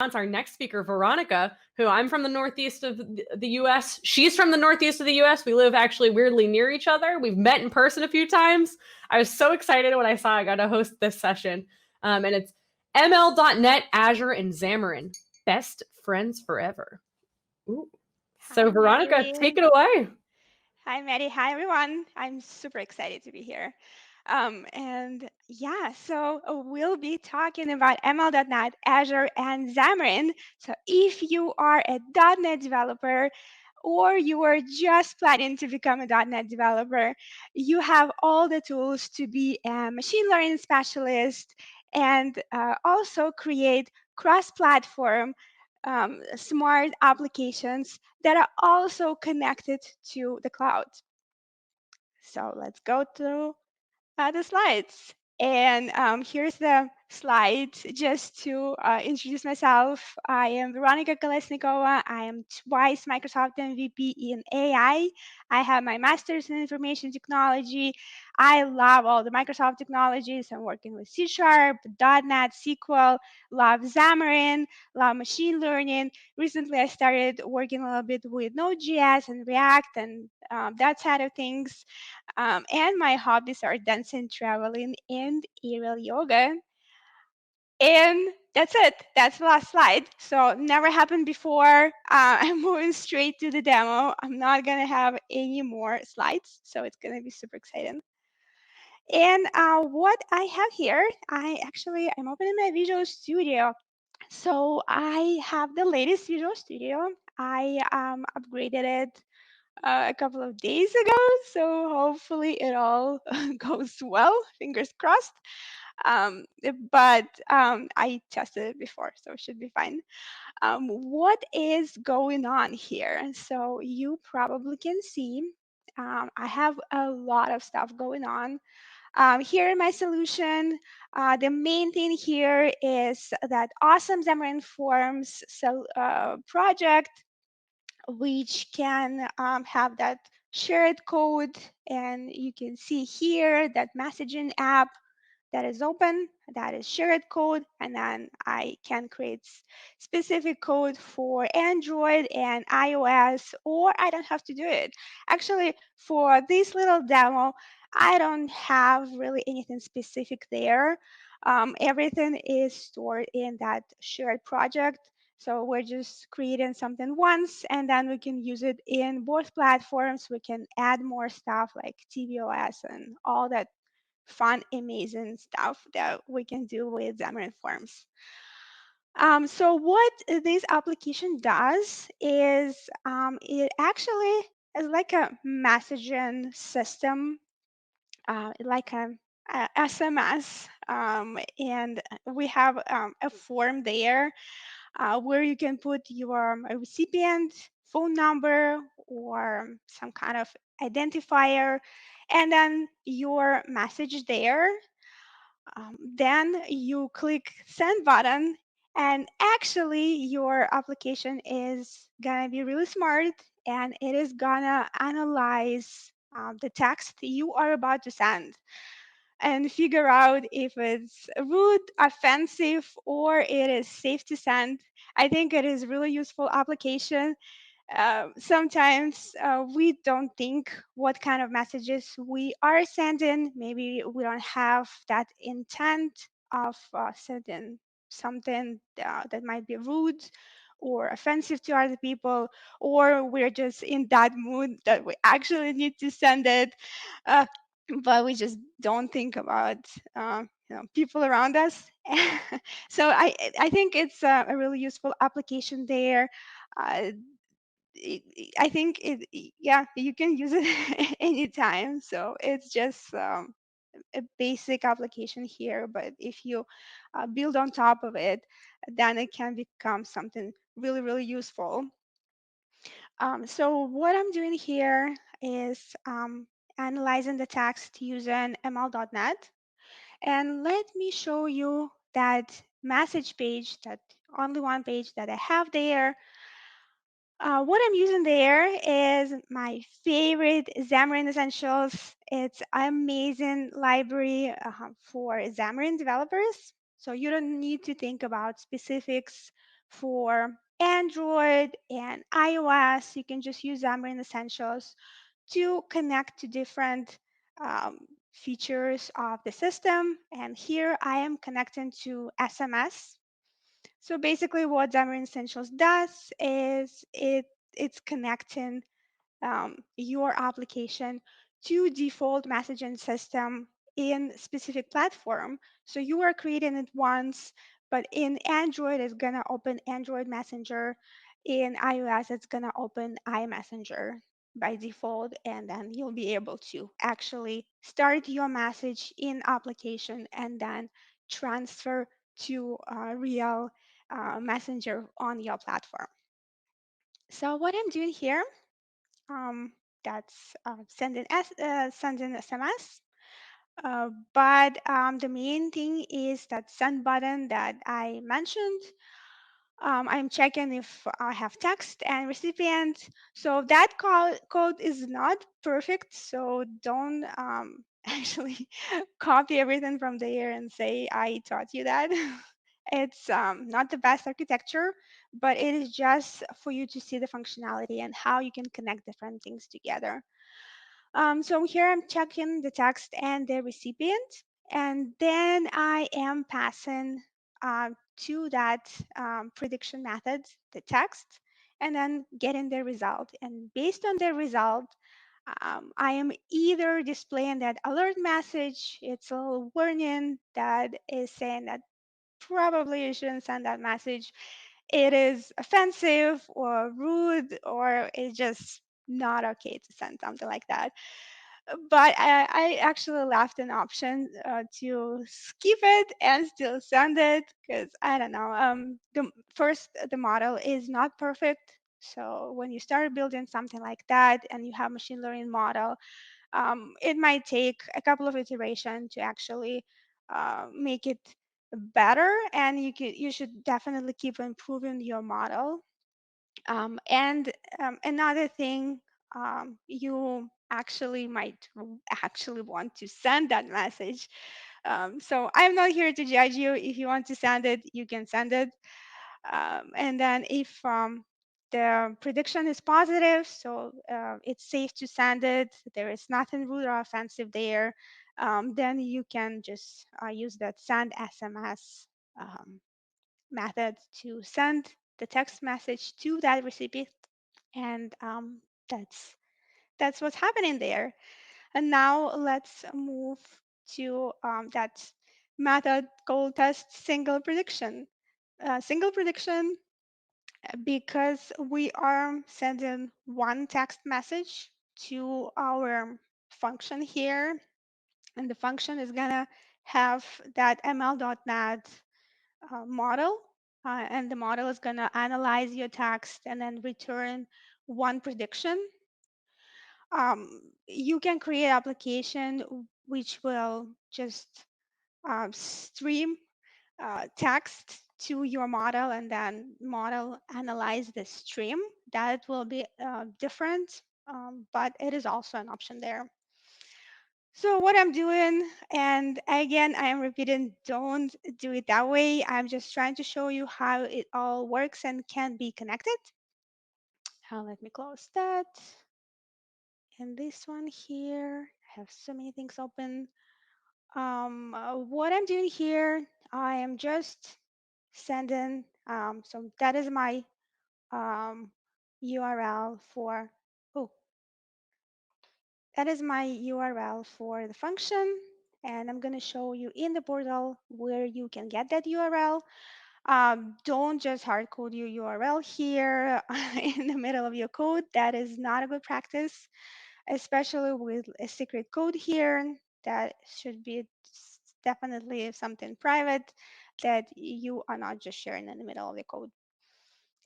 Our next speaker, Veronica, who I'm from the northeast of the US. She's from the northeast of the US. We live actually weirdly near each other. We've met in person a few times. I was so excited when I saw I got to host this session. And it's ML.NET, Azure, and Xamarin. Best friends forever. Ooh. So, Hi, Veronica, Mary. take it away. Hi, Mary. Hi, everyone. I'm super excited to be here. And yeah, so we'll be talking about ML.NET, Azure, and Xamarin. So if you are a .NET developer or you are just planning to become a .NET developer, you have all the tools to be a machine learning specialist and also create cross-platform smart applications that are also connected to the cloud. So let's go through the slides. And here's the slides just to introduce myself. I am Veronica Kolesnikova. I am twice Microsoft MVP in AI. I have my master's in information technology. I love all the Microsoft technologies. I'm working with C Sharp, .NET, SQL, love Xamarin, love machine learning. Recently, I started working a little bit with Node.js and React and that side of things. And my hobbies are dancing, traveling, and aerial yoga. And that's it. That's the last slide. So never happened before. I'm moving straight to the demo. I'm not gonna have any more slides, so it's gonna be super exciting. And what I have here, I'm opening my Visual Studio. So I have the latest Visual Studio. I upgraded it a couple of days ago. So hopefully it all goes well. Fingers crossed. But I tested it before, so it should be fine. What is going on here? So you probably can see I have a lot of stuff going on. Here in my solution, the main thing here is that awesome Xamarin Forms project which can have that shared code. And you can see here that messaging app that is open, that is shared code. And then I can create specific code for Android and iOS, or I don't have to do it. Actually, for this little demo, I don't have really anything specific there. Everything is stored in that shared project. So we're just creating something once, and then we can use it in both platforms. We can add more stuff like tvOS and all that fun, amazing stuff that we can do with Xamarin Forms. So what this application does is it actually is like a messaging system, like a SMS, and we have a form there where you can put your recipient phone number or some kind of identifier, and then your message there. Then you click send button, and actually your application is gonna be really smart, and it is gonna analyze the text you are about to send and figure out if it's rude, offensive, or it is safe to send. I think it is really useful application. Sometimes we don't think what kind of messages we are sending. Maybe we don't have that intent of sending something that might be rude or offensive to other people, or we're just in that mood that we actually need to send it. Uh, but we just don't think about people around us. So I think it's a really useful application there. Uh, I think yeah, you can use it anytime. So it's just a basic application here, but if you build on top of it, then it can become something really, really useful. So what I'm doing here is analyzing the text using ML.NET. And let me show you that message page, that only one page that I have there. What I'm using there is my favorite Xamarin Essentials. It's an amazing library for Xamarin developers. So you don't need to think about specifics For Android and iOS, you can just use Xamarin Essentials to connect to different um, features of the system. And here I am connecting to SMS. So basically, what Xamarin Essentials does is it's connecting your application to default messaging system in specific platform. So you are creating it once, but in Android, it's gonna open Android Messenger. In iOS, it's gonna open iMessenger by default, and then you'll be able to actually start your message in application and then transfer to a real messenger on your platform. So what I'm doing here, um, that's sending SMS. But the main thing is that send button that I mentioned. I'm checking if I have text and recipient. So that code is not perfect. So don't actually copy everything from there and say I taught you that. It's not the best architecture, but it is just for you to see the functionality and how you can connect different things together. So here I'm checking the text and the recipient, and then I am passing to that prediction method the text, and then getting the result. And based on the result, I am either displaying that alert message, it's a little warning that is saying that probably you shouldn't send that message. It is offensive or rude, or it's just not okay to send something like that. But I actually left an option to skip it and still send it because I don't know. The model is not perfect. So when you start building something like that and you have machine learning model, it might take a couple of iterations to actually make it better. And you should definitely keep improving your model. And another thing, you actually might actually want to send that message. So I'm not here to judge you. If you want to send it, you can send it. And then if the prediction is positive, so it's safe to send it, there is nothing rude or offensive there, then you can just use that send SMS um, method to send the text message to that recipient, and that's what's happening there. And now let's move to that method called test single prediction. Single prediction, because we are sending one text message to our function here, and the function is gonna have that ml.net model, and the model is gonna analyze your text and then return one prediction. You can create application which will just stream text to your model and then model analyze the stream. That will be different, but it is also an option there. So what I'm doing, and again, I am repeating, don't do it that way. I'm just trying to show you how it all works and can be connected. Let me close that. And this one here, I have so many things open. What I'm doing here, I am just sending, so that is my um, URL for, oh, that is my URL for the function. And I'm going to show you in the portal where you can get that URL. Don't just hard code your URL here in the middle of your code. That is not a good practice, especially with a secret code here. That should be definitely something private that you are not just sharing in the middle of the code.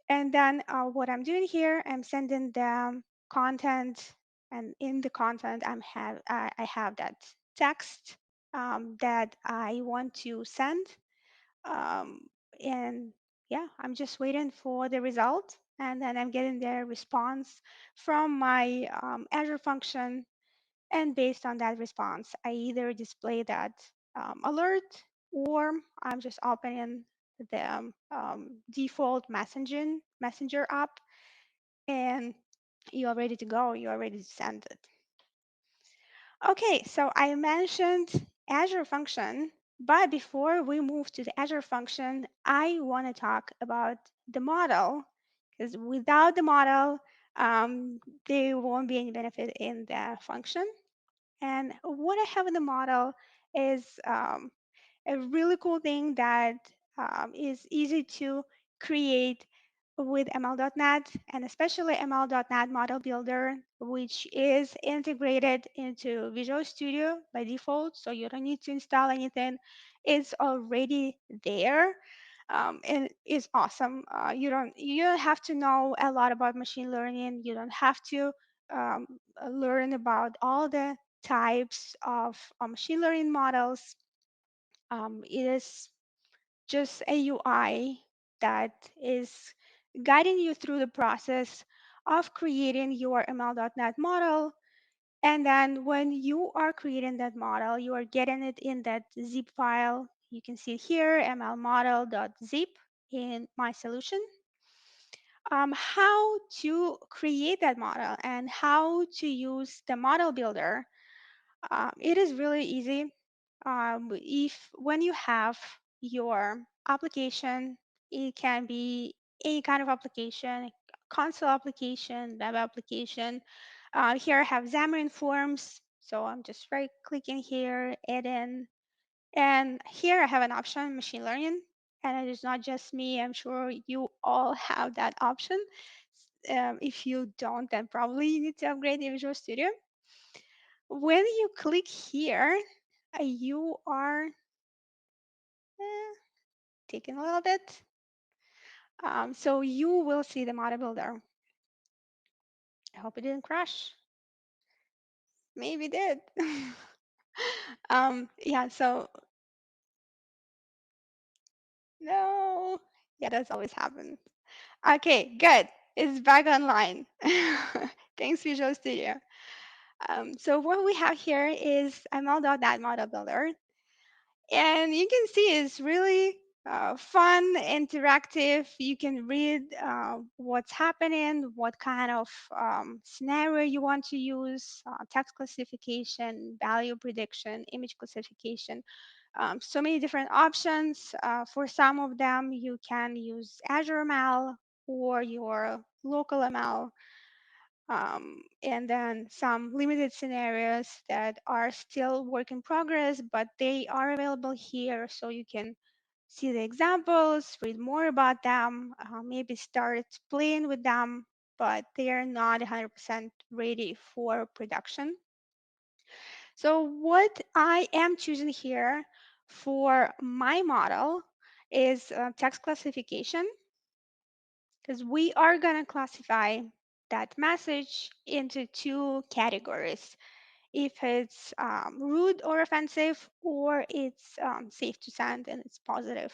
And then what I'm doing here, I'm sending the content, and in the content I have that text that I want to send. Um, and yeah, I'm just waiting for the result, and then I'm getting the response from my Azure function. And based on that response, I either display that alert, or I'm just opening the default messenger app, and you are ready to go. You are ready to send it. Okay, so I mentioned Azure function, but before we move to the Azure function, I want to talk about the model, because without the model, there won't be any benefit in the function. And what I have in the model is a really cool thing that is easy to create with ML.NET, and especially ML.NET Model Builder, which is integrated into Visual Studio by default. So you don't need to install anything. It's already there. And it's awesome. You don't have to know a lot about machine learning. You don't have to um, learn about all the types of machine learning models. It is just a UI that is guiding you through the process of creating your ML.NET model. And then when you are creating that model, you are getting it in that zip file. You can see here, mlmodel.zip in my solution. How to create that model and how to use the model builder. It is really easy. If when you have your application, it can be any kind of application, console application, web application. Here I have Xamarin Forms, so I'm just right clicking here, add in, and here I have an option, machine learning, and it is not just me. I'm sure you all have that option. If you don't, then probably you need to upgrade the Visual Studio. When you click here, you are taking a little bit. So you will see the model builder. I hope it didn't crash. Maybe it did. Yeah, so no. Yeah, that's always happens. Okay, good. It's back online. Thanks, Visual Studio. So what we have here is ML.NET Model Builder. And you can see it's really fun, interactive. You can read what's happening, what kind of scenario you want to use, text classification, value prediction, image classification. So many different options. For some of them, you can use Azure ML or your local ML, and then some limited scenarios that are still work in progress, but they are available here so you can see the examples, read more about them, maybe start playing with them, but they are not 100% ready for production. So what I am choosing here for my model is text classification, because we are going to classify that message into two categories: if it's rude or offensive, or it's safe to send and it's positive.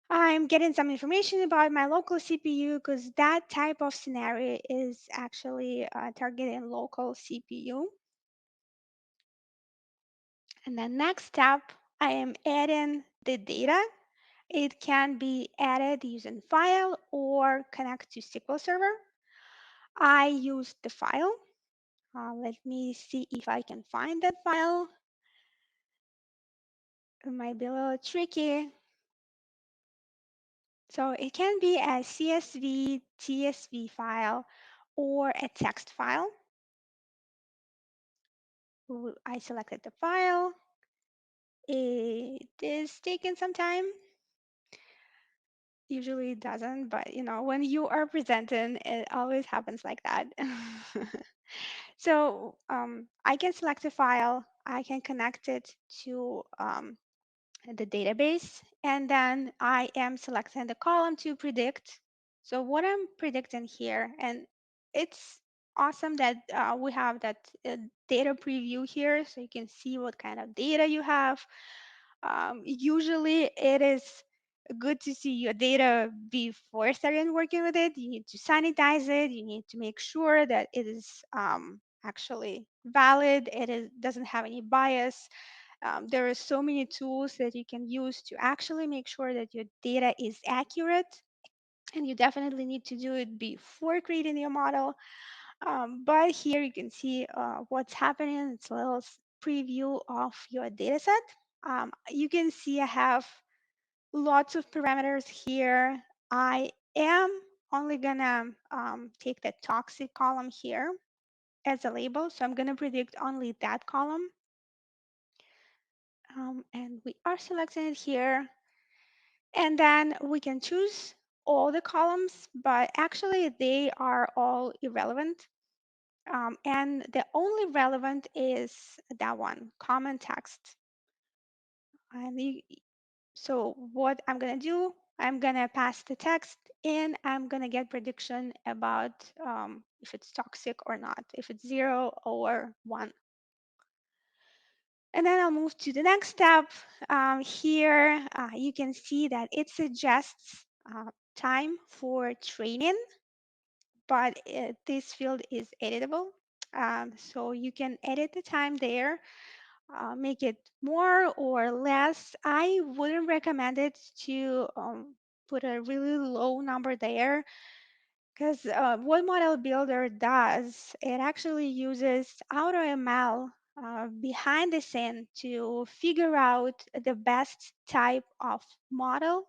I'm getting some information about my local CPU because that type of scenario is actually targeting local CPU. And the next step, I am adding the data. It can be added using file or connect to SQL Server. I use the file. Let me see if I can find that file. It might be a little tricky. So it can be a CSV, TSV file, or a text file. I selected the file. It is taking some time. Usually it doesn't, but when you are presenting, it always happens like that. So I can select a file. I can connect it to the database, and then I am selecting the column to predict. So what I'm predicting here, and it's awesome that we have that data preview here, so you can see what kind of data you have. Usually it is good to see your data before starting working with it. You need to sanitize it. You need to make sure that it is actually valid. Doesn't have any bias. There are so many tools that you can use to actually make sure that your data is accurate. And you definitely need to do it before creating your model. But here you can see what's happening. It's a little preview of your data set. You can see I have lots of parameters here. I am only gonna take the toxic column here as a label. So I'm gonna predict only that column. And we are selecting it here. And then we can choose all the columns, but actually they are all irrelevant. And the only relevant is that one, common text. And so what I'm gonna do, I'm gonna pass the text in, I'm gonna get prediction about if it's toxic or not, if it's 0 or 1. And then I'll move to the next step. Here, you can see that it suggests time for training, but this field is editable. So you can edit the time there, make it more or less. I wouldn't recommend it to put a really low number there, because what Model Builder does, it actually uses AutoML behind the scene to figure out the best type of model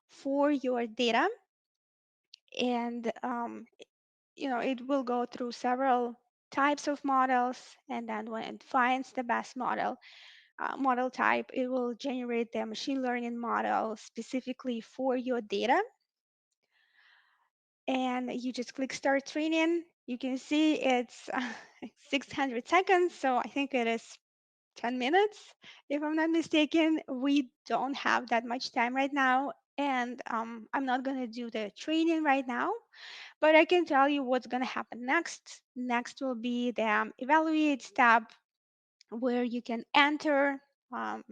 for your data. And it will go through several types of models, and then when it finds the best model type, it will generate the machine learning model specifically for your data. And you just click start training. You can see it's 600 seconds, so I think it is 10 minutes, if I'm not mistaken. We don't have that much time right now, and I'm not going to do the training right now, but I can tell you what's going to happen next. Next will be the evaluate tab, where you can enter um,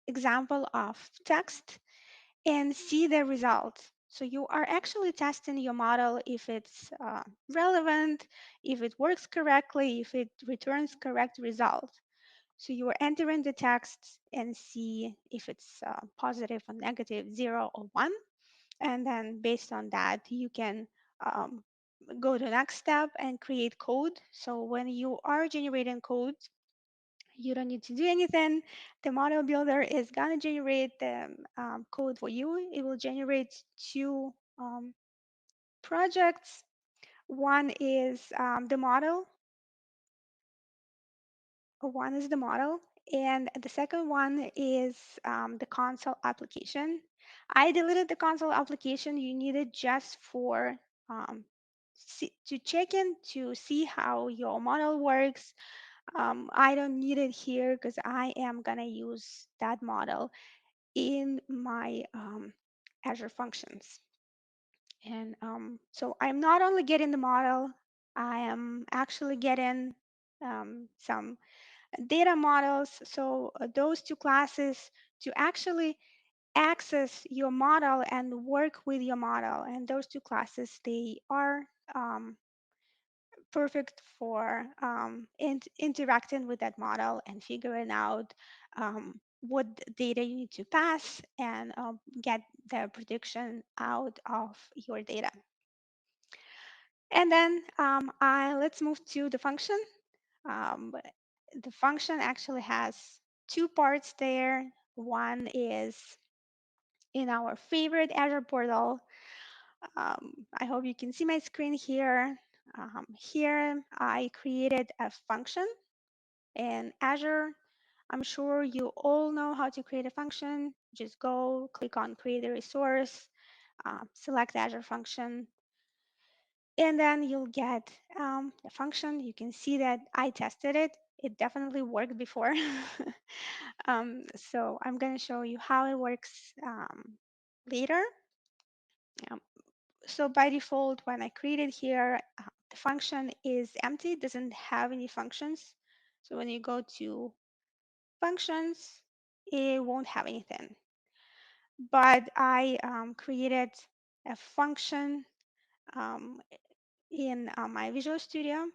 example of text and see the results. So you are actually testing your model if it's relevant, if it works correctly, if it returns correct result. So you are entering the text and see if it's positive or negative, 0 or 1. And then based on that, you can um, go to the next step and create code. So when you are generating code, you don't need to do anything. The model builder is going to generate the code for you. It will generate two projects. One is the model. One is the model, and the second one is the console application. I deleted the console application. You need it just for to check in to see how your model works. I don't need it here because I am gonna use that model in my Azure functions. And so I'm not only getting the model, I am actually getting some data models. So those two classes to actually access your model and work with your model. And those two classes, they are um, perfect for interacting with that model and figuring out what data you need to pass and get the prediction out of your data. And then let's move to the function. Um, the function actually has two parts there. One is in our favorite Azure portal. I hope you can see my screen here. Here I created a function in Azure. I'm sure you all know how to create a function. Just go click on create a resource, select Azure function, and then you'll get a function. You can see that I tested it. It definitely worked before. So I'm going to show you how it works later. Um, so by default, when I created here, the function is empty, doesn't have any functions. So when you go to functions, it won't have anything. But I created a function in my Visual Studio,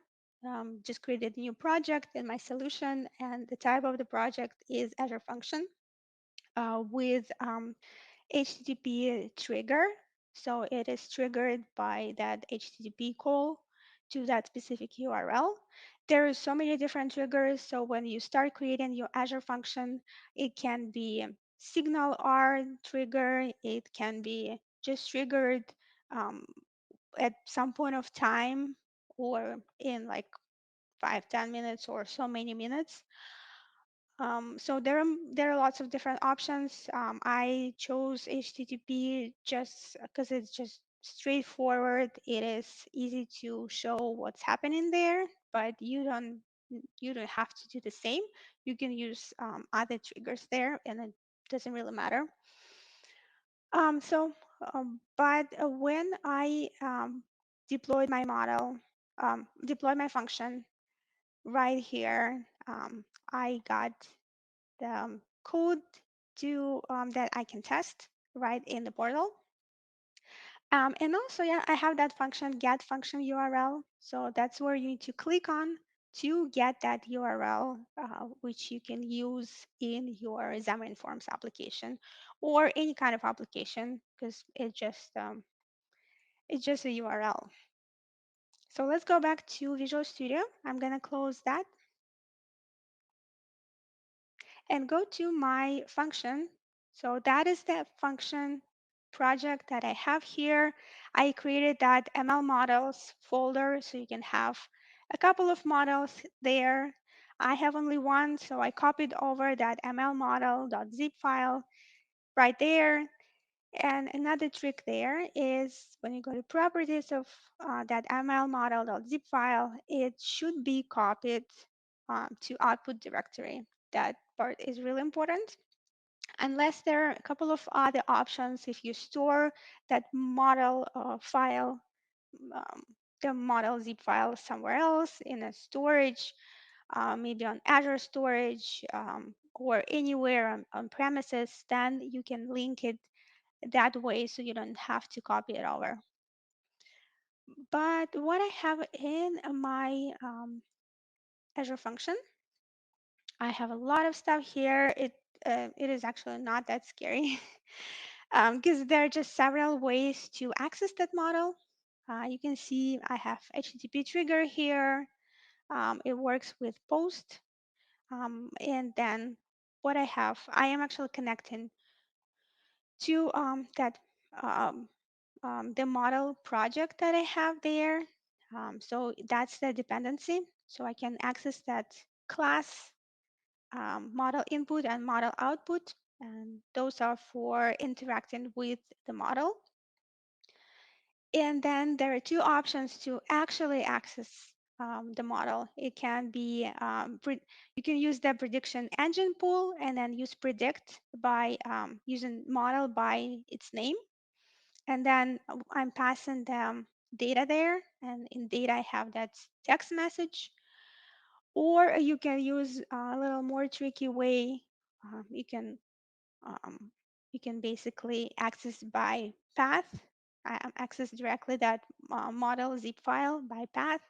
just created a new project in my solution, and the type of the project is Azure Function with HTTP trigger. So it is triggered by that HTTP call to that specific URL. There are so many different triggers. So when you start creating your Azure function, it can be signal R trigger. It can be just triggered um, at some point of time or in like 5, 10 minutes or so many minutes. So there are lots of different options. I chose HTTP just because it's just straightforward. It is easy to show what's happening there, but you don't have to do the same. You can use other triggers there, and it doesn't really matter. But when I deployed my model, deployed my function right here, I got the code to that I can test right in the portal. And also, yeah, I have that function get function URL. So that's where you need to click on to get that URL, which you can use in your Xamarin Forms application or any kind of application because it's just a URL. So let's go back to Visual Studio. I'm gonna close that and go to my function. So that is the function project that I have here. I created that ML models folder so you can have a couple of models there. I have only one, so I copied over that ML model.zip file right there. And another trick there is when you go to properties of that ML model.zip file, it should be copied to output directory. That part is really important. Unless there are a couple of other options, if you store that model file, um, the model zip file somewhere else in a storage, maybe on Azure storage or anywhere on premises, then you can link it that way so you don't have to copy it over. But what I have in my Azure function, I have a lot of stuff here. It is actually not that scary because there are just several ways to access that model. You can see I have HTTP trigger here. It works with post. And then what I am actually connecting to that um, the model project that I have there. So that's the dependency. So I can access that class model input and model output. And those are for interacting with the model. And then there are two options to actually access the model. It can be, you can use the prediction engine pool and then use predict by using model by its name. And then I'm passing them data there. And in data, I have that text message. Or you can use a little more tricky way. Um, you can um, you can basically access by path. Access directly that model zip file by path,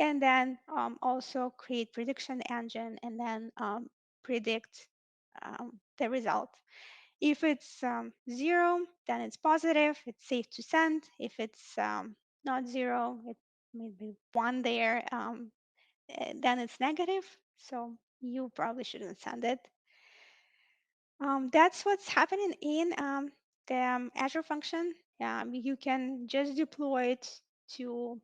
and then also create prediction engine and then predict the result. If it's 0, then it's positive, it's safe to send. If it's not 0, it may be 1 there, then it's negative. So you probably shouldn't send it. That's what's happening in the Azure function. You can just deploy it to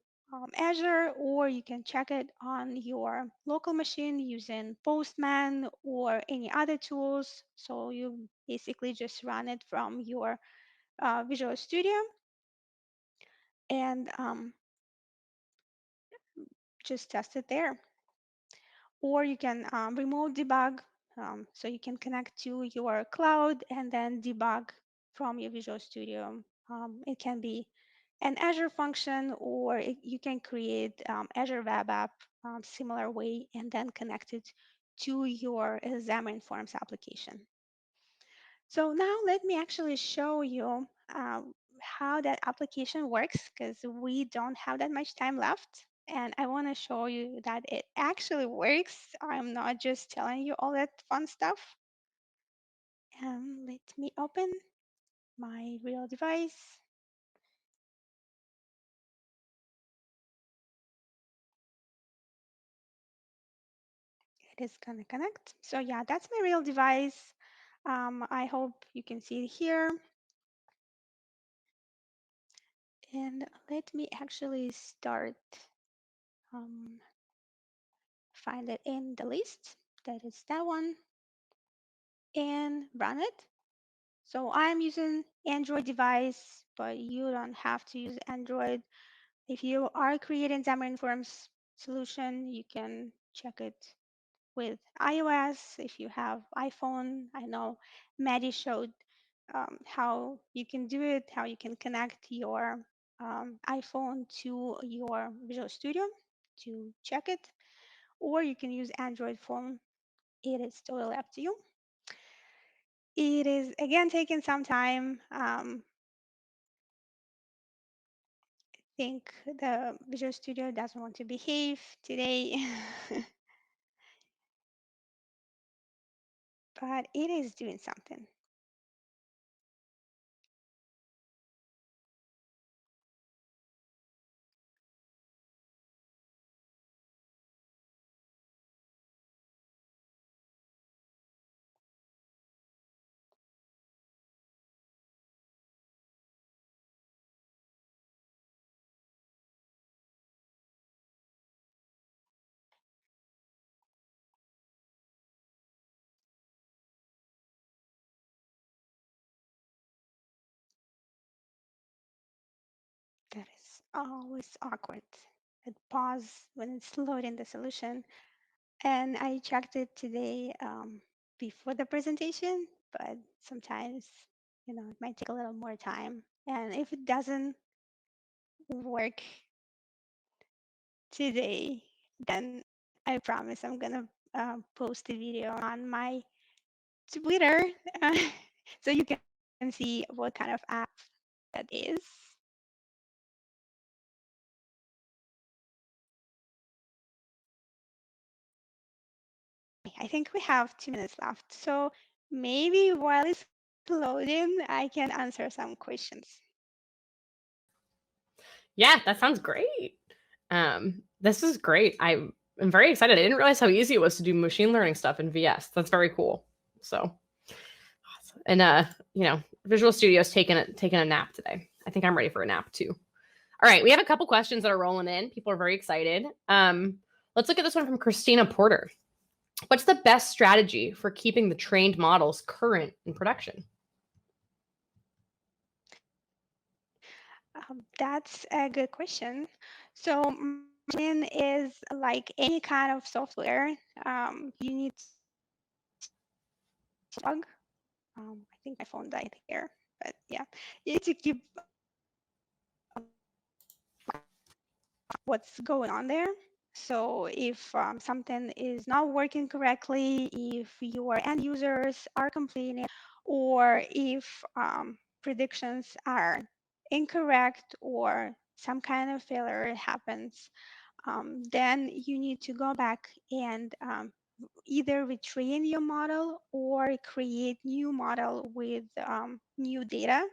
Azure, or you can check it on your local machine using Postman or any other tools. So you basically just run it from your Visual Studio and just test it there. Or you can remote debug. So you can connect to your cloud and then debug from your Visual Studio. It can be an Azure function, or you can create Azure Web App similar way and then connect it to your Xamarin Forms application. So now let me actually show you how that application works because we don't have that much time left. And I want to show you that it actually works. I'm not just telling you all that fun stuff. Let me open my real device. It is gonna connect. So yeah, that's my real device. I hope you can see it here. And let me actually start, um, find it in the list. That is that one. And run it. So I'm using Android device, but you don't have to use Android. If you are creating Xamarin Forms solution, you can check it with iOS. If you have iPhone, I know Maddie showed how you can do it, how you can connect your iPhone to your Visual Studio to check it, or you can use Android phone. It is totally up to you. It is again taking some time. I think the Visual Studio doesn't want to behave today, but it is doing something. That is always awkward. It pause when it's loading the solution. And I checked it today before the presentation, but sometimes, it might take a little more time. And if it doesn't work today, then I promise I'm gonna post a video on my Twitter so you can see what kind of app that is. I think we have 2 minutes left. So maybe while it's loading, I can answer some questions. Yeah, that sounds great. This is great. I'm very excited. I didn't realize how easy it was to do machine learning stuff in VS. That's very cool. So, and Visual Studio's taking a nap today. I think I'm ready for a nap too. All right, we have a couple questions that are rolling in. People are very excited. Let's look at this one from Christina Porter. What's the best strategy for keeping the trained models current in production? That's a good question. So machine is like any kind of software. You need to log. I think my phone died here, but yeah, you need to keep what's going on there. So if something is not working correctly, if your end users are complaining, or if predictions are incorrect or some kind of failure happens, then you need to go back and either retrain your model or create new model with new data.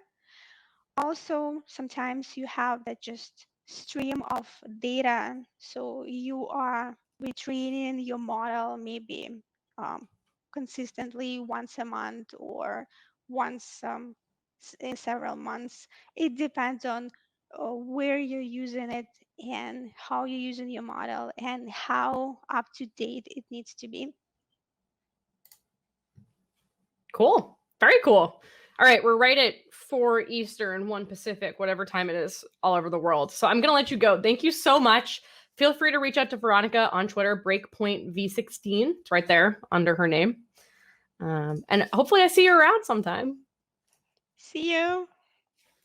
Also, sometimes you have that just stream of data. So you are retraining your model maybe um, consistently once a month or once in several months. It depends on where you're using it and how you're using your model and how up to date it needs to be. Cool. Very cool. All right, we're right at 4 Eastern, 1 Pacific, whatever time it is all over the world. So I'm going to let you go. Thank you so much. Feel free to reach out to Veronica on Twitter, BreakpointV16. It's right there under her name. And hopefully I see you around sometime. See you.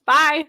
Bye.